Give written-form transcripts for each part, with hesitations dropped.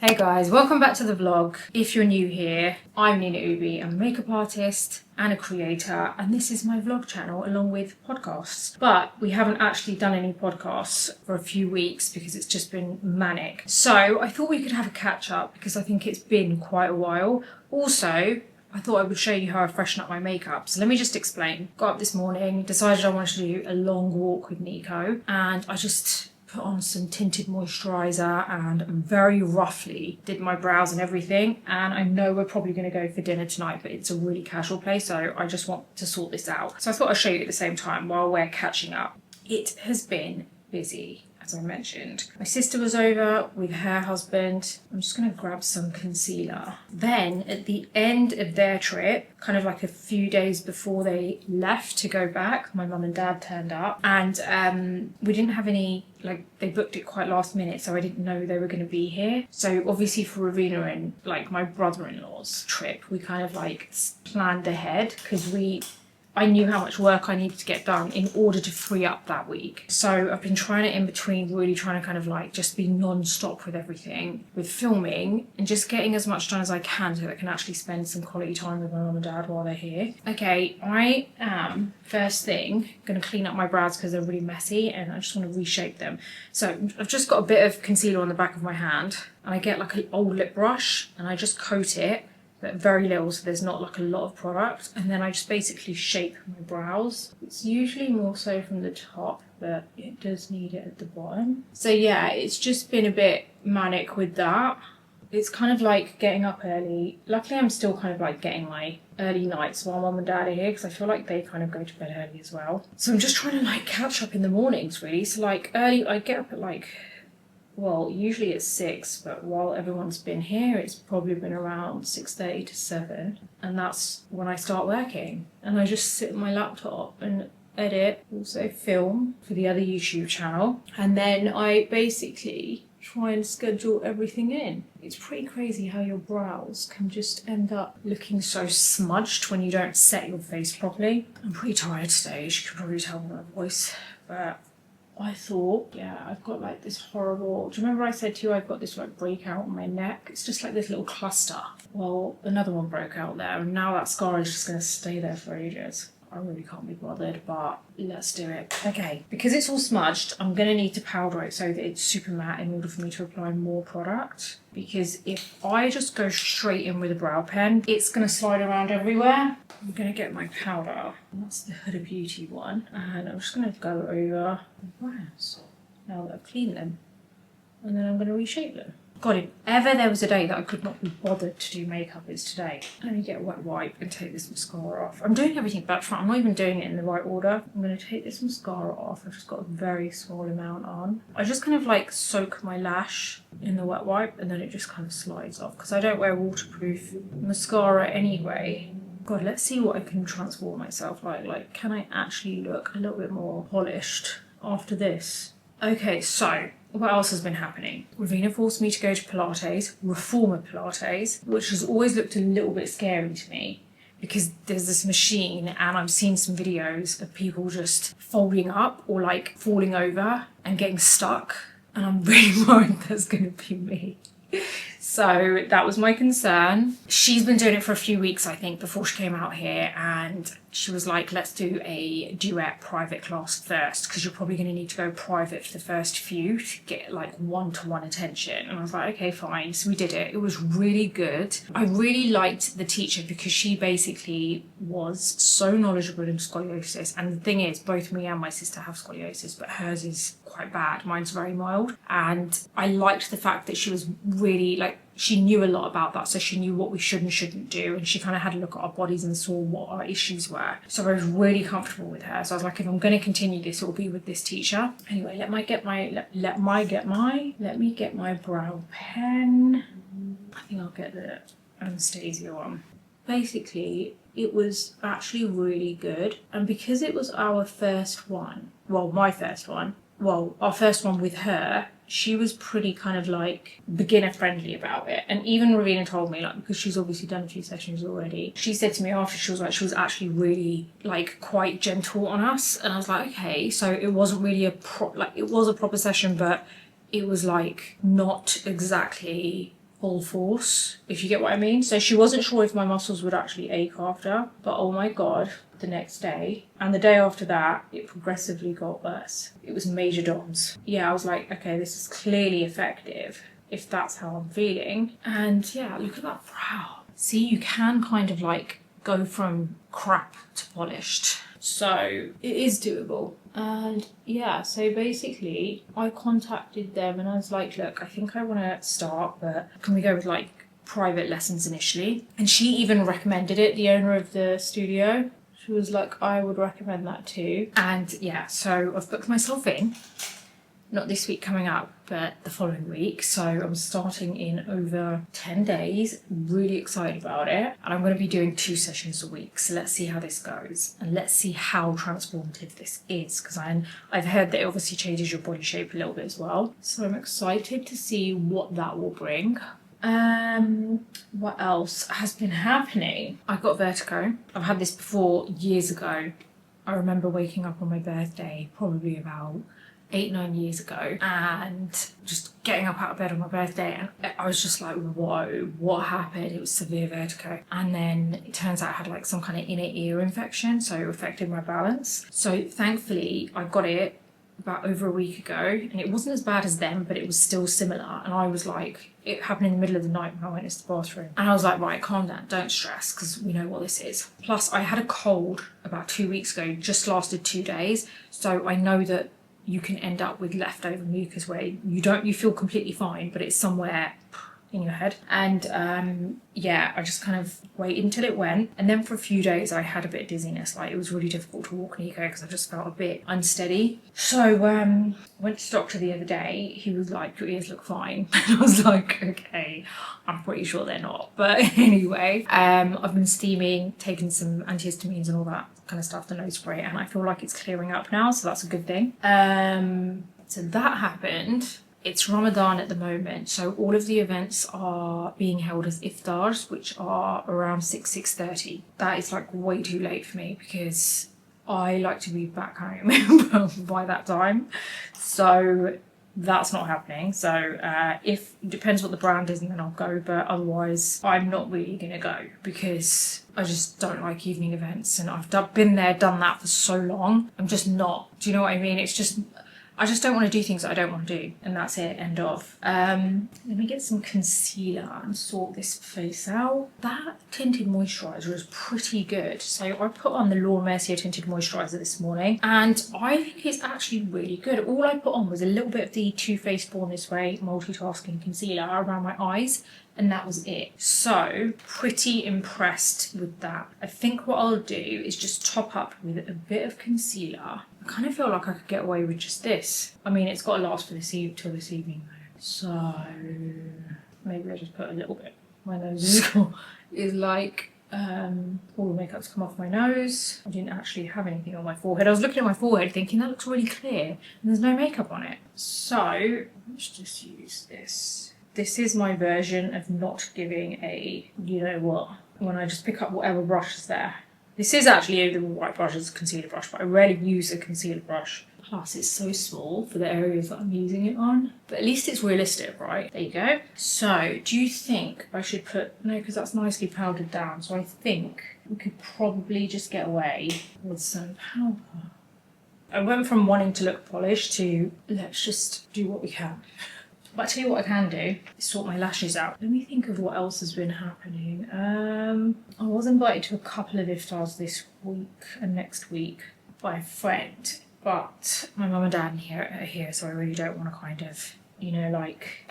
Hey guys, welcome back to the vlog. If you're new here, I'm Nina Ubhi. I'm a makeup artist and a creator, and this is my vlog channel along with podcasts. But we haven't actually done any podcasts for a few weeks because it's just been manic. So I thought we could have a catch up because I think it's been quite a while. Also, I thought I would show you how I freshen up my makeup. So let me just explain. Got up this morning, decided I wanted to do a long walk with Nico, and I just put on some tinted moisturiser and very roughly did my brows and everything. And I know we're probably going to go for dinner tonight, but it's a really casual place, so I just want to sort this out. So I thought I'd show you at the same time while we're catching up. It has been busy, as I mentioned. My sister was over with her husband. I'm just going to grab some concealer. Then at the end of their trip, kind of like a few days before they left to go back, my mum and dad turned up, and we didn't have any, like, they booked it quite last minute, so I didn't know they were going to be here. So obviously for Ravina and like my brother-in-law's trip, we kind of like planned ahead because I knew how much work I needed to get done in order to free up that week. So I've been trying to, in between, really trying to kind of like just be non-stop with everything, with filming and just getting as much done as I can so that I can actually spend some quality time with my mum and dad while they're here. Okay, I am, first thing, going to clean up my brows because they're really messy and I just want to reshape them. So I've just got a bit of concealer on the back of my hand and I get like an old lip brush and I just coat it, but very little, so there's not like a lot of product, and then I just basically shape my brows. It's usually more so from the top, but it does need it at the bottom. So yeah, it's just been a bit manic with that. It's kind of like getting up early. Luckily I'm still kind of like getting my early nights while mum and dad are here because I feel like they kind of go to bed early as well. So I'm just trying to like catch up in the mornings really. So like early, I get up at like, well, usually it's 6, but while everyone's been here, it's probably been around 6:30 to 7. And that's when I start working. And I just sit on my laptop and edit, also film for the other YouTube channel. And then I basically try and schedule everything in. It's pretty crazy how your brows can just end up looking so smudged when you don't set your face properly. I'm pretty tired today, as you can probably tell by my voice, but I thought, yeah, I've got like this horrible, do you remember I said to you I've got this like breakout on my neck? It's just like this little cluster. Well, another one broke out there and now that scar is just going to stay there for ages. I really can't be bothered, but let's do it. Okay, because it's all smudged, I'm going to need to powder it so that it's super matte in order for me to apply more product. Because if I just go straight in with a brow pen, it's going to slide around everywhere. I'm going to get my powder. That's the Huda Beauty one. And I'm just going to go over the brows now that I've cleaned them. And then I'm going to reshape them. God, if ever there was a day that I could not be bothered to do makeup, it's today. Let me get a wet wipe and take this mascara off. I'm doing everything back front. I'm not even doing it in the right order. I'm going to take this mascara off. I've just got a very small amount on. I just kind of like soak my lash in the wet wipe and then it just kind of slides off because I don't wear waterproof mascara anyway. God, let's see what I can transform myself like. Like, can I actually look a little bit more polished after this? Okay, so what else has been happening? Ravina forced me to go to Pilates, reformer Pilates, which has always looked a little bit scary to me because there's this machine and I've seen some videos of people just folding up or like falling over and getting stuck. And I'm really worried that's going to be me. So that was my concern. She's been doing it for a few weeks, I think, before she came out here, and she was like, let's do a duet private class first because you're probably going to need to go private for the first few to get like one-to-one attention. And I was like, okay, fine. So we did it. It was really good. I really liked the teacher because she basically was so knowledgeable in scoliosis. And the thing is, both me and my sister have scoliosis, but hers is quite bad. Mine's very mild. And I liked the fact that she was really like, she knew a lot about that, so she knew what we should and shouldn't do, and she kind of had a look at our bodies and saw what our issues were. So I was really comfortable with her. So I was like, if I'm going to continue this, it will be with this teacher. Anyway, let me get my brow pen. I think I'll get the Anastasia one. Basically, it was actually really good, and because it was our first one, well, my first one, well, our first one with her, she was pretty kind of like beginner friendly about it. And even Ravina told me, like, because she's obviously done a few sessions already, she said to me after, she was like, she was actually really like quite gentle on us. And I was like, okay, so it wasn't really it was a proper session, but it was like not exactly full force, if you get what I mean. So she wasn't sure if my muscles would actually ache after, but oh my God, the next day and the day after that, it progressively got worse. It was major DOMS. Yeah, I was like, okay, this is clearly effective if that's how I'm feeling. And yeah, look at that brow. See, you can kind of like go from crap to polished. So it is doable. And yeah, so basically I contacted them and I was like, look, I think I want to start, but can we go with like private lessons initially? And she even recommended it, the owner of the studio. She was like, I would recommend that too. And yeah, so I've booked myself in. Not this week coming up, but the following week. So I'm starting in over 10 days. Really excited about it. And I'm going to be doing 2 sessions a week. So let's see how this goes. And let's see how transformative this is. Because I've heard that it obviously changes your body shape a little bit as well. So I'm excited to see what that will bring. What else has been happening? I got vertigo. I've had this before years ago. I remember waking up on my birthday, probably about 8-9 years ago, and just getting up out of bed on my birthday, and I was just like, whoa, what happened? It was severe vertigo. And then it turns out I had like some kind of inner ear infection, so it affected my balance. So thankfully I got it about over a week ago, and it wasn't as bad as them, but it was still similar. And I was like, it happened in the middle of the night when I went into the bathroom, and I was like, right, calm down, don't stress, because we know what this is. Plus I had a cold about 2 weeks ago, just lasted 2 days, so I know that you can end up with leftover mucus where you feel completely fine, but it's somewhere in your head. And yeah, I just kind of waited until it went, and then for a few days I had a bit of dizziness. Like, it was really difficult to walk and go because I just felt a bit unsteady. So went to the doctor the other day. He was like, your ears look fine. And I was like, okay, I'm pretty sure they're not, but anyway, I've been steaming, taking some antihistamines and all that kind of stuff, the nose spray, and I feel like it's clearing up now, so that's a good thing. So that happened. It's Ramadan at the moment, so all of the events are being held as iftars, which are around 6:30. That is like way too late for me because I like to be back home by that time. So that's not happening. So if depends what the brand is, and then I'll go, but otherwise I'm not really gonna go because I just don't like evening events, and I've been there, done that for so long. I'm just not. Do you know what I mean? It's just, I just don't want to do things that I don't want to do, and that's it, end of. Let me get some concealer and sort this face out. That tinted moisturiser is pretty good. So I put on the Laura Mercier tinted moisturiser this morning, and I think it's actually really good. All I put on was a little bit of the Too Faced Born This Way multitasking concealer around my eyes, and that was it. So pretty impressed with that. I think what I'll do is just top up with a bit of concealer. I kind of feel like I could get away with just this. I mean, it's got to last for till this evening though. So maybe I'll just put a little bit. My nose is like, all the makeup's come off my nose. I didn't actually have anything on my forehead. I was looking at my forehead thinking that looks really clear, and there's no makeup on it. So let's just use this. This is my version of not giving a, you know what, when I just pick up whatever brush is there. This is actually the white brush as a concealer brush, but I rarely use a concealer brush. Plus it's so small for the areas that I'm using it on. But at least it's realistic, right? There you go. So do you think I should put, no, because that's nicely powdered down. So I think we could probably just get away with some powder. I went from wanting to look polished to let's just do what we can. But I tell you what I can do is sort my lashes out. Let me think of what else has been happening. I was invited to a couple of iftars this week and next week by a friend, but my mum and dad are here, so I really don't want to kind of, you know, like,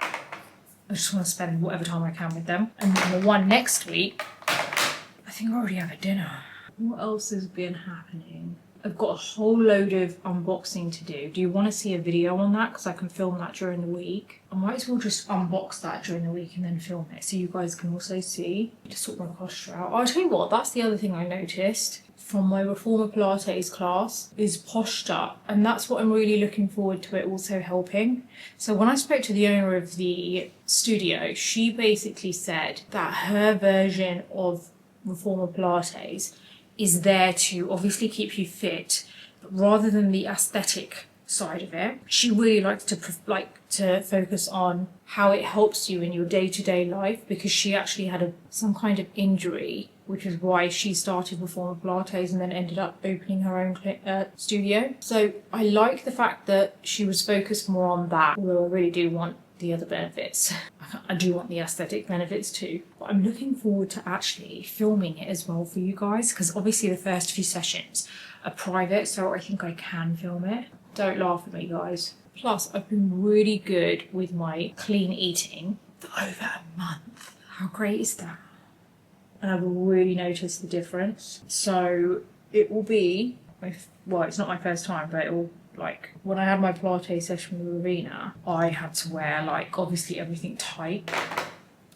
I just want to spend whatever time I can with them. And then the one next week, I think I already have a dinner. What else has been happening? I've got a whole load of unboxing to do. Do you want to see a video on that? Because I can film that during the week. I might as well just unbox that during the week and then film it so you guys can also see. Just sort my posture out. I'll tell you what, that's the other thing I noticed from my Reformer Pilates class is posture. And that's what I'm really looking forward to it also helping. So when I spoke to the owner of the studio, she basically said that her version of Reformer Pilates is there to obviously keep you fit, but rather than the aesthetic side of it, she really likes to to focus on how it helps you in your day-to-day life, because she actually had some kind of injury, which is why she started Reformer Pilates and then ended up opening her own studio. So I like the fact that she was focused more on that, although I really do want the other benefits. I do want the aesthetic benefits too. But I'm looking forward to actually filming it as well for you guys, because obviously the first few sessions are private, so I think I can film it. Don't laugh at me, guys. Plus, I've been really good with my clean eating for over a month. How great is that? And I've really noticed the difference. So it will be, well, it's not my first time, but it will, like, when I had my Pilates session with Ravina, I had to wear, like, obviously everything tight.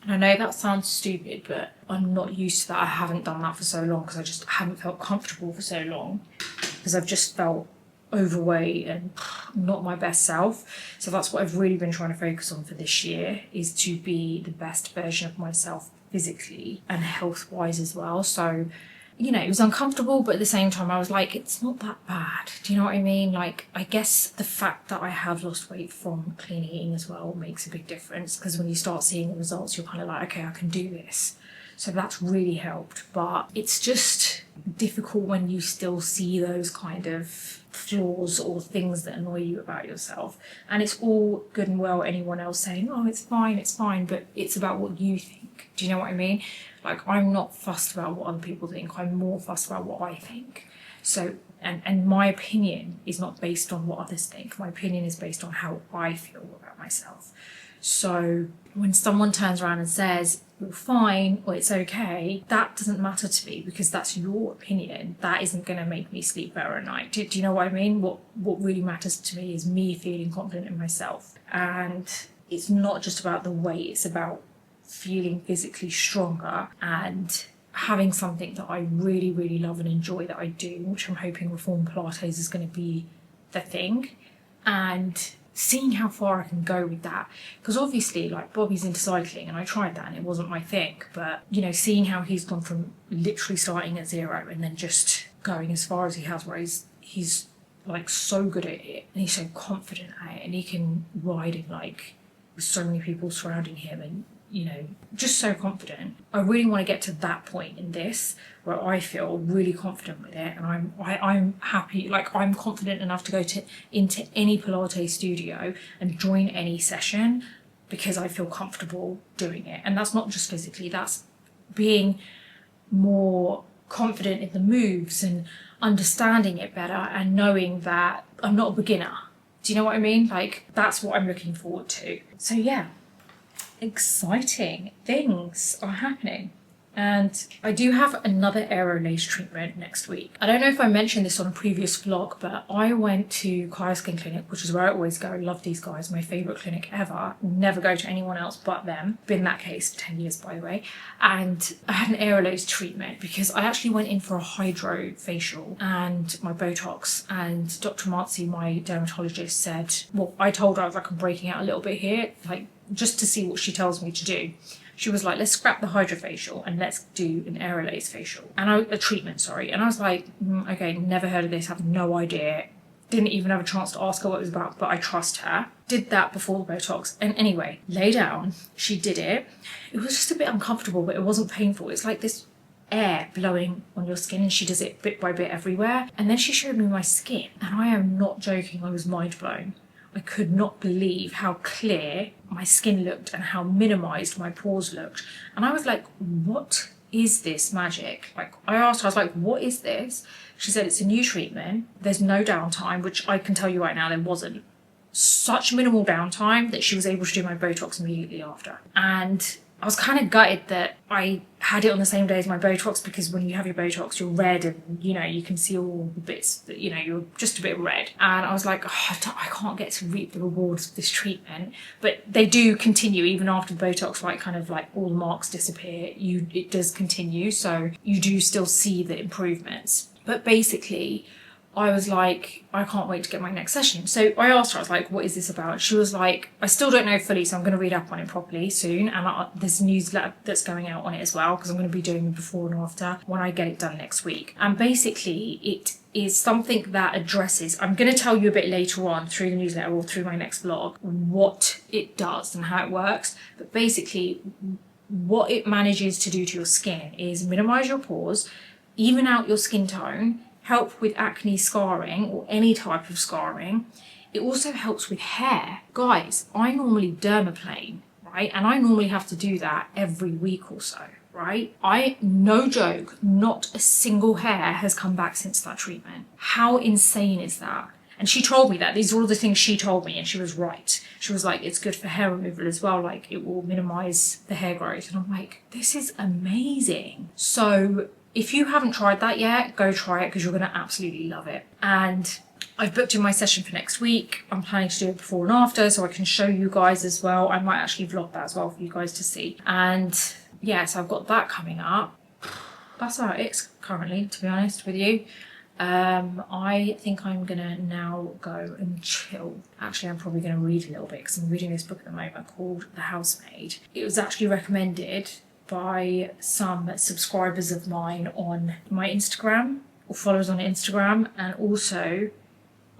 And I know that sounds stupid, but I'm not used to that. I haven't done that for so long because I just haven't felt comfortable for so long, because I've just felt overweight and not my best self. So that's what I've really been trying to focus on for this year, is to be the best version of myself physically and health wise as well. So, you know, it was uncomfortable, but at the same time I was like, it's not that bad. Do you know what I mean? Like, I guess the fact that I have lost weight from clean eating as well makes a big difference, because when you start seeing the results, you're kind of like, okay, I can do this. So that's really helped. But it's just difficult when you still see those kind of flaws or things that annoy you about yourself. And it's all good and well anyone else saying, oh, it's fine, but it's about what you think. Do you know what I mean? Like, I'm not fussed about what other people think. I'm more fussed about what I think. So, and my opinion is not based on what others think. My opinion is based on how I feel about myself. So when someone turns around and says, you're fine, or it's okay, that doesn't matter to me, because that's your opinion. That isn't going to make me sleep better at night. Do you know what I mean? What really matters to me is me feeling confident in myself. And it's not just about the weight, it's about feeling physically stronger and having something that I really, really love and enjoy that I do, which I'm hoping Reform Pilates is going to be the thing. And seeing how far I can go with that, because obviously, like, Bobby's into cycling and I tried that and it wasn't my thing, but, you know, seeing how he's gone from literally starting at zero and then just going as far as he has, where he's like so good at it and he's so confident at it, and he can ride it like with so many people surrounding him, and, you know, just so confident. I really want to get to that point in this where I feel really confident with it, and I'm happy, like, I'm confident enough to go into any Pilates studio and join any session because I feel comfortable doing it. And that's not just physically, that's being more confident in the moves and understanding it better and knowing that I'm not a beginner. Do you know what I mean? Like, that's what I'm looking forward to. So yeah, exciting things are happening. And I do have another aerolase treatment next week. I don't know if I mentioned this on a previous vlog, but I went to Kaya Skin Clinic, which is where I always go. I love these guys, my favourite clinic ever. Never go to anyone else but them. Been that case for 10 years, by the way. And I had an aerolase treatment because I actually went in for a hydro facial and my Botox. And Dr. Marzi, my dermatologist, said, well, I told her I was like, I'm breaking out a little bit here, like, just to see what she tells me to do. She was like, let's scrap the hydrofacial and let's do an aerolase facial. And a treatment, sorry. And I was like, okay, never heard of this, have no idea. Didn't even have a chance to ask her what it was about, but I trust her. Did that before the Botox. And anyway, lay down, she did it. It was just a bit uncomfortable, but it wasn't painful. It's like this air blowing on your skin, and she does it bit by bit everywhere. And then she showed me my skin, and I am not joking, I was mind blown. I could not believe how clear my skin looked and how minimized my pores looked. And I was like, what is this magic? Like, I asked her, I was like, what is this? She said, it's a new treatment. There's no downtime, which I can tell you right now, there wasn't. Such minimal downtime that she was able to do my Botox immediately after. And I was kind of gutted that I had it on the same day as my Botox, because when you have your Botox, you're red and, you know, you can see all the bits that, you know, you're just a bit red. And I was like, oh, I can't get to reap the rewards of this treatment. But they do continue even after the Botox, like, kind of like all the marks disappear. It does continue. So you do still see the improvements. But basically, I was like, I can't wait to get my next session. So I asked her, I was like, what is this about? She was like, I still don't know fully, so I'm going to read up on it properly soon. And there's a newsletter that's going out on it as well, because I'm going to be doing before and after when I get it done next week. And basically it is something that addresses, I'm going to tell you a bit later on through the newsletter or through my next vlog, what it does and how it works. But basically what it manages to do to your skin is minimize your pores, even out your skin tone, help with acne scarring or any type of scarring. It also helps with hair. Guys, I normally dermaplane, right? And I normally have to do that every week or so, right? No joke, not a single hair has come back since that treatment. How insane is that? And she told me that. These are all the things she told me, and she was right. She was like, it's good for hair removal as well. Like, it will minimize the hair growth. And I'm like, this is amazing. So if you haven't tried that yet, go try it, because you're going to absolutely love it. And I've booked in my session for next week. I'm planning to do it before and after, so I can show you guys as well. I might actually vlog that as well for you guys to see. And yeah, so I've got that coming up. That's about it currently, to be honest with you. I think I'm gonna now go and chill. Actually, I'm probably gonna read a little bit, because I'm reading this book at the moment called The Housemaid. It was actually recommended by some subscribers of mine on my Instagram, or followers on Instagram, and also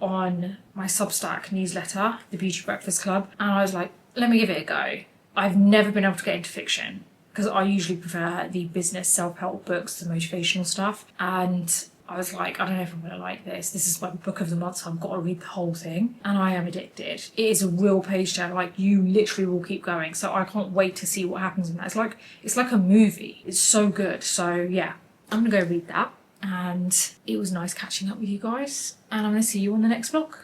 on my Substack newsletter, The Beauty Breakfast Club. And I was like, let me give it a go. I've never been able to get into fiction, because I usually prefer the business self-help books, the motivational stuff. And I was like, I don't know if I'm going to like this. This is my book of the month, so I've got to read the whole thing. And I am addicted. It is a real page turner. Like, you literally will keep going. So I can't wait to see what happens in that. It's like a movie. It's so good. So yeah, I'm going to go read that. And it was nice catching up with you guys. And I'm going to see you on the next vlog.